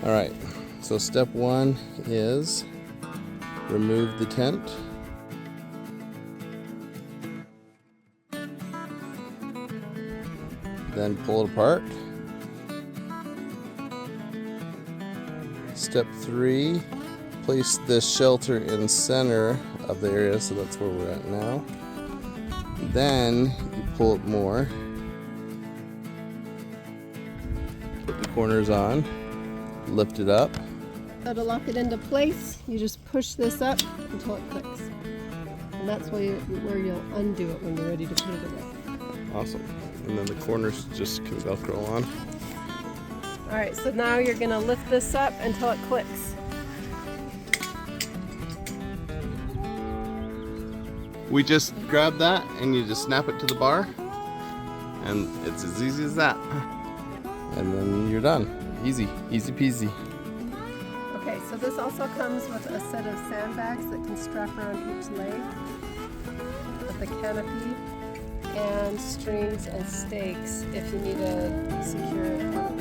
All right, so step one is remove the tent. Then pull it apart. Step three, place the shelter in center of the area, so that's where we're at now. Then you pull it more. Put the corners on, lift it up. So to lock it into place, you just push this up until it clicks. And that's where you'll undo it when you're ready to put it away. Awesome. And then the corners just can Velcro on. All right, so now you're gonna lift this up until it clicks. We just grab that and you just snap it to the bar, and it's as easy as that. And then you're done. Easy, easy peasy. Okay, so this also comes with a set of sandbags that can strap around each leg, with the canopy, and strings and stakes if you need to secure it.